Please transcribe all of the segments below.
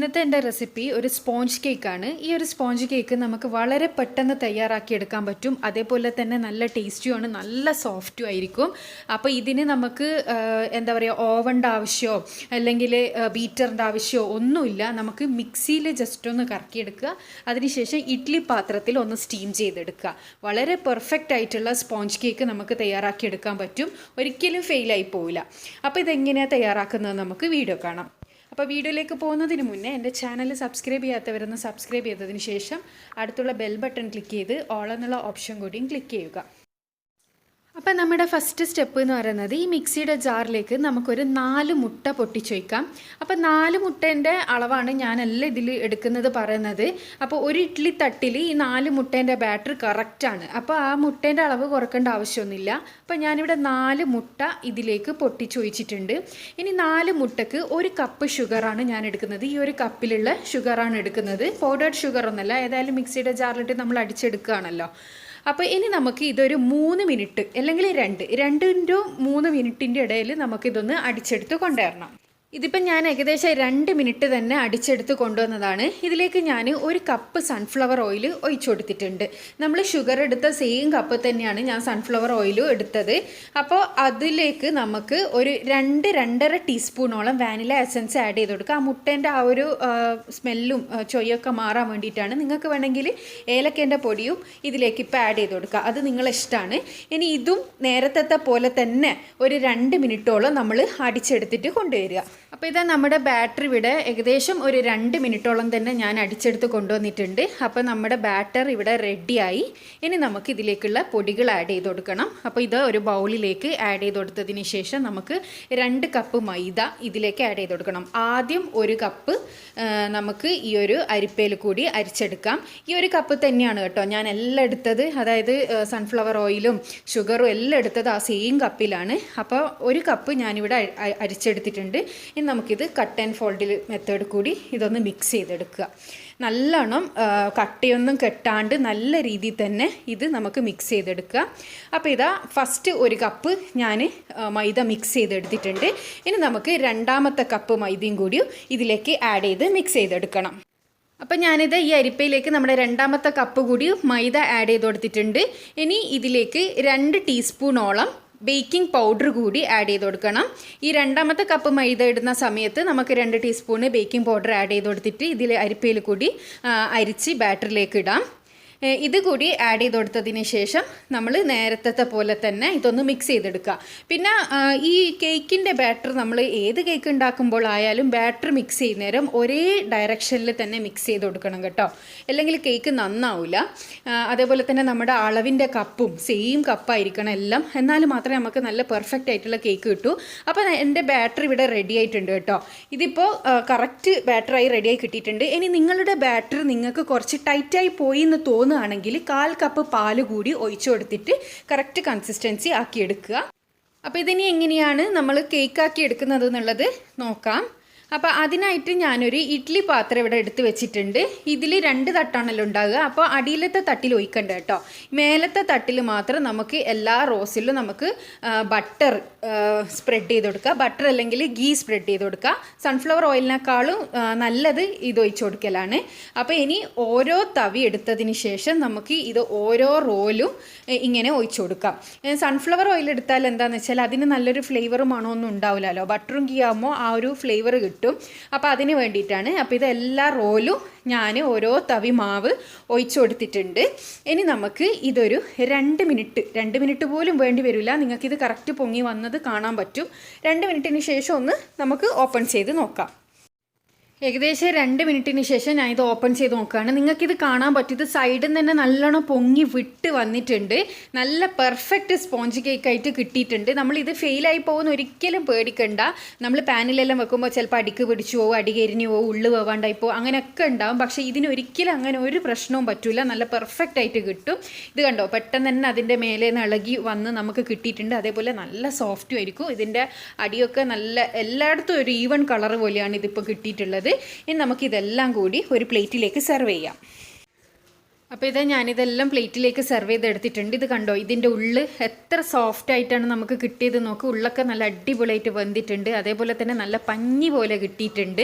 ഇന്നത്തെ എൻ്റെ റെസിപ്പി ഒരു സ്പോഞ്ച് കേക്കാണ്. ഈ ഒരു സ്പോഞ്ച് കേക്ക് നമുക്ക് വളരെ പെട്ടെന്ന് തയ്യാറാക്കി എടുക്കാൻ പറ്റും. അതേപോലെ തന്നെ നല്ല ടേസ്റ്റിയുമാണ്, നല്ല സോഫ്റ്റും ആയിരിക്കും. അപ്പോൾ ഇതിന് നമുക്ക് എന്താ പറയുക, ഓവൻ്റെ ആവശ്യമോ അല്ലെങ്കിൽ ബീറ്ററിൻ്റെ ആവശ്യമോ ഒന്നുമില്ല. നമുക്ക് മിക്സിയിൽ ജസ്റ്റ് ഒന്ന് കറക്കിയെടുക്കുക. അതിനുശേഷം ഇഡ്ഡലി പാത്രത്തിൽ ഒന്ന് സ്റ്റീം ചെയ്തെടുക്കുക. വളരെ പെർഫെക്റ്റ് ആയിട്ടുള്ള സ്പോഞ്ച് കേക്ക് നമുക്ക് തയ്യാറാക്കി എടുക്കാൻ പറ്റും. ഒരിക്കലും ഫെയിലായി പോവില്ല. അപ്പോൾ ഇതെങ്ങനെയാണ് തയ്യാറാക്കുന്നത് നമുക്ക് വീഡിയോ കാണാം. അപ്പോൾ വീഡിയോയിലേക്ക് പോകുന്നതിന് മുന്നേ എൻ്റെ ചാനൽ സബ്സ്ക്രൈബ് ചെയ്യാത്തവരൊന്ന് സബ്സ്ക്രൈബ് ചെയ്തതിന് ശേഷം അടുത്തുള്ള ബെൽ ബട്ടൺ ക്ലിക്ക് ചെയ്ത് ഓൾ എന്നുള്ള ഓപ്ഷൻ കൂടിയും ക്ലിക്ക് ചെയ്യുക. അപ്പോൾ നമ്മുടെ ഫസ്റ്റ് സ്റ്റെപ്പ് എന്ന് പറയുന്നത്, ഈ മിക്സിയുടെ ജാറിലേക്ക് നമുക്കൊരു 4 മുട്ട പൊട്ടിച്ച് വയ്ക്കാം. അപ്പോൾ 4 മുട്ടേൻ്റെ അളവാണ് ഞാനല്ല ഇതിൽ എടുക്കുന്നത് പറയുന്നത്. അപ്പോൾ ഒരു ഇഡ്ഡലി തട്ടിൽ ഈ 4 മുട്ടേൻ്റെ ബാറ്റർ കറക്റ്റാണ്. അപ്പോൾ ആ മുട്ടേൻ്റെ അളവ് കുറക്കേണ്ട ആവശ്യമൊന്നുമില്ല. അപ്പോൾ ഞാനിവിടെ 4 മുട്ട ഇതിലേക്ക് പൊട്ടിച്ച് ഒഴിച്ചിട്ടുണ്ട്. ഇനി 4 മുട്ടക്ക് 1 കപ്പ് ഷുഗറാണ് ഞാൻ എടുക്കുന്നത്. ഈ ഒരു കപ്പിലുള്ള ഷുഗറാണ് എടുക്കുന്നത്. പൗഡേർഡ് ഷുഗർ ഒന്നല്ല, ഏതായാലും മിക്സിയുടെ ജാറിലിട്ട് നമ്മൾ അടിച്ചെടുക്കുകയാണല്ലോ. അപ്പോൾ ഇനി നമുക്ക് ഇതൊരു 3 മിനിറ്റ് അല്ലെങ്കിൽ 2 ടു 3 മിനിറ്റിൻ്റെ ഇടയിൽ നമുക്കിതൊന്ന് അടിച്ചെടുത്ത് കൊണ്ടുവരണം. ഇതിപ്പം ഞാൻ ഏകദേശം 2 മിനിറ്റ് തന്നെ അടിച്ചെടുത്ത് കൊണ്ടുവന്നതാണ്. ഇതിലേക്ക് ഞാൻ 1 കപ്പ് സൺഫ്ലവർ ഓയിൽ ഒഴിച്ചു കൊടുത്തിട്ടുണ്ട്. നമ്മൾ ഷുഗർ എടുത്ത സെയിം കപ്പ് തന്നെയാണ് ഞാൻ സൺഫ്ലവർ ഓയിലും എടുത്തത്. അപ്പോൾ അതിലേക്ക് നമുക്ക് ഒരു 2-2.5 ടീസ്പൂണോളം വാനില എസൻസ് ആഡ് ചെയ്ത് കൊടുക്കുക. ആ മുട്ടേൻ്റെ ആ ഒരു സ്മെല്ലും ചൊയ്യൊക്കെ മാറാൻ വേണ്ടിയിട്ടാണ്. നിങ്ങൾക്ക് വേണമെങ്കിൽ ഏലക്കേൻ്റെ പൊടിയും ഇതിലേക്ക് ഇപ്പോൾ ആഡ് ചെയ്ത് കൊടുക്കുക. അത് നിങ്ങളെ ഇഷ്ടമാണ്. ഇനി ഇതും നേരത്തെ പോലെ തന്നെ ഒരു 2 മിനിറ്റോളം നമ്മൾ അടിച്ചെടുത്തിട്ട് കൊണ്ടുവരിക. അപ്പോൾ ഇതാ നമ്മുടെ ബാറ്റർ ഇവിടെ ഏകദേശം ഒരു 2 മിനിറ്റോളം തന്നെ ഞാൻ അടിച്ചെടുത്ത് കൊണ്ടുവന്നിട്ടുണ്ട്. അപ്പോൾ നമ്മുടെ ബാറ്റർ ഇവിടെ റെഡിയായി. ഇനി നമുക്ക് ഇതിലേക്കുള്ള പൊടികൾ ആഡ് ചെയ്ത് കൊടുക്കണം. അപ്പോൾ ഇത് ഒരു ബൗളിലേക്ക് ആഡ് ചെയ്ത് കൊടുത്തതിന് ശേഷം നമുക്ക് 2 കപ്പ് മൈദ ഇതിലേക്ക് ആഡ് ചെയ്ത് കൊടുക്കണം. ആദ്യം 1 കപ്പ് നമുക്ക് ഈ ഒരു അരിപ്പയിൽ കൂടി അരിച്ചെടുക്കാം. ഈ ഒരു കപ്പ് തന്നെയാണ് കേട്ടോ ഞാൻ എല്ലാം എടുത്തത്. അതായത് സൺഫ്ലവർ ഓയിലും ഷുഗറും എല്ലാം എടുത്തത് ആ സെയിം കപ്പിലാണ്. അപ്പോൾ 1 കപ്പ് ഞാനിവിടെ അരിച്ചെടുത്തിട്ടുണ്ട്. ഇനി നമുക്കിത് കട്ട് ആൻഡ് ഫോൾഡിൽ മെത്തേഡ് കൂടി ഇതൊന്ന് മിക്സ് ചെയ്തെടുക്കുക. നല്ലോണം കട്ടയൊന്നും കെട്ടാണ്ട് നല്ല രീതിയിൽ തന്നെ ഇത് നമുക്ക് മിക്സ് ചെയ്തെടുക്കുക. അപ്പോൾ ഇതാ ഫസ്റ്റ് 1 കപ്പ് ഞാൻ മൈദ മിക്സ് ചെയ്തെടുത്തിട്ടുണ്ട്. ഇനി നമുക്ക് 2ാമത്തെ കപ്പ് മൈദയും കൂടി ഇതിലേക്ക് ആഡ് ചെയ്ത് മിക്സ് ചെയ്തെടുക്കണം. അപ്പം ഞാനിത് ഈ അരിപ്പയിലേക്ക് നമ്മുടെ 2ാമത്തെ കപ്പ് കൂടി മൈദ ആഡ് ചെയ്ത് കൊടുത്തിട്ടുണ്ട്. ഇനി ഇതിലേക്ക് 2 ടീസ്പൂണോളം ബേക്കിംഗ് പൗഡർ കൂടി ആഡ് ചെയ്ത് കൊടുക്കണം. ഈ 2ാമത്തെ കപ്പ് മൈദ ഇടുന്ന സമയത്ത് നമുക്ക് 2 ടീസ്പൂണ് ബേക്കിംഗ് പൗഡർ ആഡ് ചെയ്ത് കൊടുത്തിട്ട് ഇതിൽ അരിപ്പയിൽ കൂടി അരിച്ച് ബാറ്ററിലേക്ക് ഇടാം. ഇത് കൂടി ആഡ് ചെയ്ത് കൊടുത്തതിന് ശേഷം നമ്മൾ നേരത്തെ പോലെ തന്നെ ഇതൊന്ന് മിക്സ് ചെയ്തെടുക്കുക. പിന്നെ ഈ കേക്കിൻ്റെ ബാറ്റർ നമ്മൾ ഏത് കേക്ക് ഉണ്ടാക്കുമ്പോൾ ആയാലും ബാറ്റർ മിക്സ് ചെയ്യുന്നേരം ഒരേ ഡയറക്ഷനിൽ തന്നെ മിക്സ് ചെയ്ത് കൊടുക്കണം കേട്ടോ, അല്ലെങ്കിൽ കേക്ക് നന്നാവില്ല. അതേപോലെ തന്നെ നമ്മുടെ അളവിൻ്റെ കപ്പും സെയിം കപ്പായിരിക്കണം എല്ലാം, എന്നാൽ മാത്രമേ നമുക്ക് നല്ല പെർഫെക്റ്റ് ആയിട്ടുള്ള കേക്ക് കിട്ടൂ. അപ്പോൾ എൻ്റെ ബാറ്റർ ഇവിടെ റെഡി ആയിട്ടുണ്ട് കേട്ടോ. ഇതിപ്പോൾ കറക്റ്റ് ബാറ്ററായി റെഡിയായി കിട്ടിയിട്ടുണ്ട്. ഇനി നിങ്ങളുടെ ബാറ്റർ നിങ്ങൾക്ക് കുറച്ച് ടൈറ്റായി പോയി എന്ന് ആണെങ്കിൽ 1/4 കപ്പ് പാല് കൂടി ഒഴിച്ചു കൊടുത്തിട്ട് കറക്റ്റ് കൺസിസ്റ്റൻസി ആക്കിയെടുക്കുക. അപ്പോൾ ഇതിനി എങ്ങനെയാണ് നമ്മൾ കേക്കാക്കി എടുക്കുന്നത് എന്നുള്ളത് നോക്കാം. അപ്പോൾ അതിനായിട്ട് ഞാനൊരു ഇഡ്ഡലി പാത്രം ഇവിടെ എടുത്ത് വെച്ചിട്ടുണ്ട്. ഇതിൽ 2 തട്ടാണല്ലോ ഉണ്ടാകുക. അപ്പോൾ അടിയിലത്തെ തട്ടിൽ ഒഴിക്കണ്ട കേട്ടോ, മേലത്തെ തട്ടിൽ മാത്രം നമുക്ക് എല്ലാ റോസിലും നമുക്ക് ബട്ടർ സ്പ്രെഡ് ചെയ്ത് കൊടുക്കുക. ബട്ടർ അല്ലെങ്കിൽ ഗീ സ്പ്രെഡ് ചെയ്ത് കൊടുക്കുക. സൺഫ്ലവർ ഓയിലിനേക്കാളും നല്ലത് ഇത് ഒഴിച്ചു കൊടുക്കലാണ്. അപ്പോൾ ഇനി ഓരോ തവി എടുത്തതിന് ശേഷം നമുക്ക് ഇത് ഓരോ റോലും ഇങ്ങനെ ഒഴിച്ചു കൊടുക്കാം. സൺഫ്ലവർ ഓയിൽ എടുത്താൽ എന്താണെന്ന് വെച്ചാൽ അതിന് നല്ലൊരു ഫ്ലേവറും മണോ ഒന്നും ഉണ്ടാവില്ലല്ലോ. ബട്ടറും ഗീ ആകുമ്പോൾ ആ ഒരു ഫ്ലേവർ കിട്ടും. അപ്പോൾ അതിന് വേണ്ടിയിട്ടാണ്. അപ്പോൾ ഇത് എല്ലാ റോലും ഞാൻ ഓരോ തവി മാവ് ഒഴിച്ചു കൊടുത്തിട്ടുണ്ട്. ഇനി നമുക്ക് ഇതൊരു 2 മിനിറ്റ് പോലും വേണ്ടി വരില്ല. നിങ്ങൾക്കിത് കറക്റ്റ് പൊങ്ങി വന്നത് കാണാൻ പറ്റും. 2 മിനിറ്റിന് ശേഷം ഒന്ന് നമുക്ക് ഓപ്പൺ ചെയ്ത് നോക്കാം. ഏകദേശം 2 മിനിറ്റിന് ശേഷം ഞാൻ ഇത് ഓപ്പൺ ചെയ്ത് നോക്കുകയാണ്. നിങ്ങൾക്കിത് കാണാൻ പറ്റും. ഇത് സൈഡിൽ നിന്ന് തന്നെ നല്ലോണം പൊങ്ങി വിട്ട് വന്നിട്ടുണ്ട്. നല്ല പെർഫെക്റ്റ് സ്പോഞ്ച് കേക്കായിട്ട് കിട്ടിയിട്ടുണ്ട്. നമ്മളിത് ഫെയിലായി പോകുന്ന ഒരിക്കലും പേടിക്കണ്ട. നമ്മൾ പാനിലെല്ലാം വെക്കുമ്പോൾ ചിലപ്പോൾ അടിക്ക് പിടിച്ചു പോകും, അടി കരിഞ്ഞു പോകും, ഉള്ളു വേവാണ്ടായി പോകും, അങ്ങനെയൊക്കെ ഉണ്ടാവും. പക്ഷേ ഇതിനൊരിക്കലും അങ്ങനെ ഒരു പ്രശ്നവും പറ്റില്ല. നല്ല പെർഫെക്റ്റ് ആയിട്ട് കിട്ടും. ഇത് കണ്ടോ, പെട്ടെന്ന് തന്നെ അതിൻ്റെ മേലെ നിന്ന് ഇളകി വന്ന് നമുക്ക് കിട്ടിയിട്ടുണ്ട്. അതേപോലെ നല്ല സോഫ്റ്റും ആയിരിക്കും. ഇതിൻ്റെ അടിയൊക്കെ നല്ല എല്ലായിടത്തും ഒരു ഈവൻ കളർ പോലെയാണ് ഇതിപ്പോൾ കിട്ടിയിട്ടുള്ളത്. ഇനി നമുക്കിതെല്ലാം കൂടി ഒരു പ്ലേറ്റിലേക്ക് സെർവ് ചെയ്യാം. അപ്പോൾ ഇത് ഞാനിതെല്ലാം പ്ലേറ്റിലേക്ക് സെർവ് ചെയ്തെടുത്തിട്ടുണ്ട്. ഇത് കണ്ടോ, ഇതിൻ്റെ ഉള്ളിൽ എത്ര സോഫ്റ്റ് ആയിട്ടാണ് നമുക്ക് കിട്ടിയത് നോക്ക്. ഉള്ളൊക്കെ നല്ല അടിപൊളിയായിട്ട് വെന്തിട്ടുണ്ട്. അതേപോലെ തന്നെ നല്ല പഞ്ഞി പോലെ കിട്ടിയിട്ടുണ്ട്.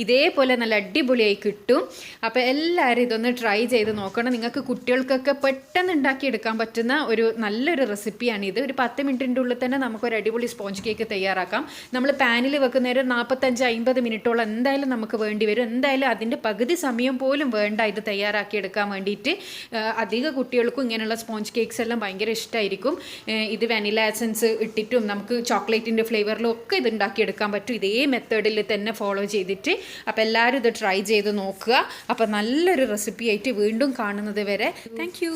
ഇതേപോലെ നല്ല അടിപൊളിയായി കിട്ടും. അപ്പോൾ എല്ലാവരും ഇതൊന്ന് ട്രൈ ചെയ്ത് നോക്കണം. നിങ്ങൾക്ക് കുട്ടികൾക്കൊക്കെ പെട്ടെന്ന് ഉണ്ടാക്കിയെടുക്കാൻ പറ്റുന്ന ഒരു നല്ലൊരു റെസിപ്പിയാണിത്. ഒരു 10 മിനിറ്റിൻ്റെ ഉള്ളിൽ തന്നെ നമുക്കൊരു അടിപൊളി സ്പോഞ്ച് കേക്ക് തയ്യാറാക്കാം. നമ്മൾ പാനിൽ വെക്കുന്നേരം 45-50 മിനിറ്റോളം എന്തായാലും നമുക്ക് വേണ്ടി വരും. എന്തായാലും അതിൻ്റെ പകുതി സമയം പോലും വേണ്ട ഇത് തയ്യാറാക്കിയെടുക്കാൻ വേണ്ടിയിട്ട്. അധിക കുട്ടികൾക്കും ഇങ്ങനെയുള്ള സ്പോഞ്ച് കേക്ക്സ് എല്ലാം ഭയങ്കര ഇഷ്ടമായിരിക്കും. ഇത് വാനില എസൻസ് ഇട്ടിട്ടും നമുക്ക് ചോക്ലേറ്റിൻ്റെ ഫ്ലേവറിലും ഒക്കെ ഇത് ഉണ്ടാക്കിയെടുക്കാൻ പറ്റും, ഇതേ മെത്തേഡിൽ തന്നെ ഫോളോ ചെയ്തിട്ട്. അപ്പോൾ എല്ലാവരും ഇത് ട്രൈ ചെയ്ത് നോക്കുക. അപ്പോൾ നല്ലൊരു റെസിപ്പി ആയിട്ട് വീണ്ടും കാണുന്നത് വരെ താങ്ക് യു.